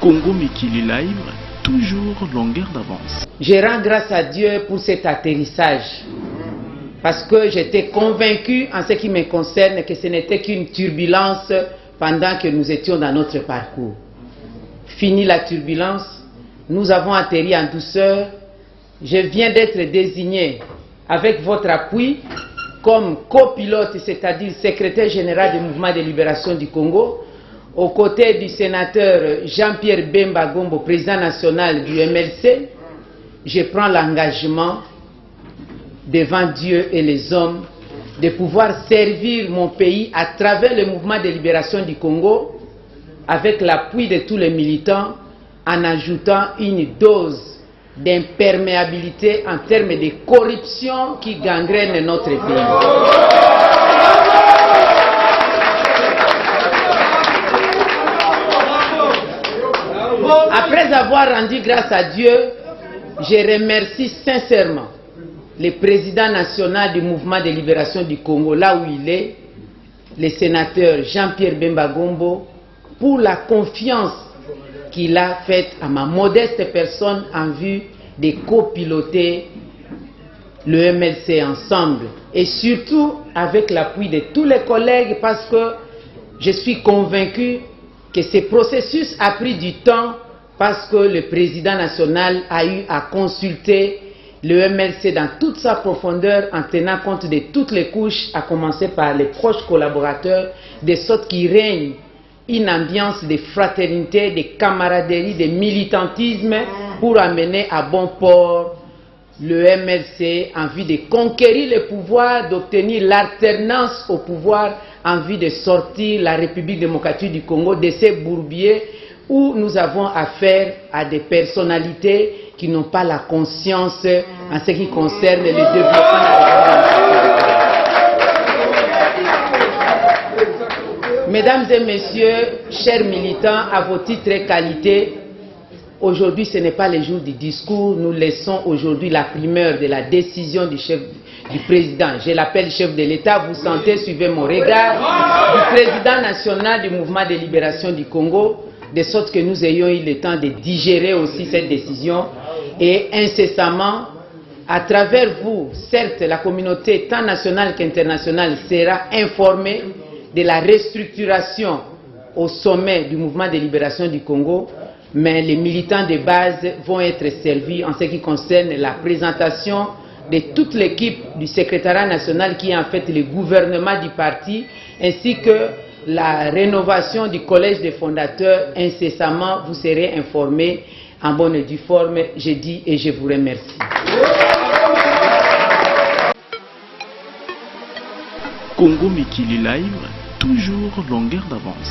Congo Mikili Live, toujours longueur d'avance. Je rends grâce à Dieu pour cet atterrissage. Parce que j'étais convaincu en ce qui me concerne que ce n'était qu'une turbulence pendant que nous étions dans notre parcours. Fini la turbulence, nous avons atterri en douceur. Je viens d'être désigné avec votre appui comme copilote, c'est-à-dire secrétaire général du Mouvement de Libération du Congo, aux côtés du sénateur Jean-Pierre Bemba Gombo, président national du MLC. Je prends l'engagement devant Dieu et les hommes de pouvoir servir mon pays à travers le Mouvement de Libération du Congo avec l'appui de tous les militants en ajoutant une dose d'imperméabilité en termes de corruption qui gangrène notre pays. Après avoir rendu grâce à Dieu, je remercie sincèrement le président national du Mouvement de Libération du Congo, là où il est, le sénateur Jean-Pierre Bemba Gombo, pour la confiance qu'il a faite à ma modeste personne en vue de copiloter le MLC ensemble. Et surtout avec l'appui de tous les collègues, parce que je suis convaincu que ce processus a pris du temps, parce que le président national a eu à consulter le MLC dans toute sa profondeur en tenant compte de toutes les couches, à commencer par les proches collaborateurs, de sorte qu'il règne une ambiance de fraternité, de camaraderie, de militantisme pour amener à bon port le MLC en vue de conquérir le pouvoir, d'obtenir l'alternance au pouvoir en vue de sortir la République démocratique du Congo de ces bourbiers où nous avons affaire à des personnalités qui n'ont pas la conscience en ce qui concerne le développement de la République. Mesdames et messieurs, chers militants, à vos titres et qualités, aujourd'hui ce n'est pas le jour du discours, nous laissons aujourd'hui la primeur de la décision du président. Je l'appelle chef de l'État, vous sentez, suivez mon regard, du président national du Mouvement de Libération du Congo, de sorte que nous ayons eu le temps de digérer aussi cette décision et incessamment, à travers vous, certes, la communauté tant nationale qu'internationale sera informée de la restructuration au sommet du Mouvement de Libération du Congo, mais les militants de base vont être servis en ce qui concerne la présentation de toute l'équipe du secrétariat national qui est en fait le gouvernement du parti, ainsi que la rénovation du collège des fondateurs. Incessamment, vous serez informés en bonne et due forme. Je dis et je vous remercie. Congo Mikili Live, toujours longueur d'avance.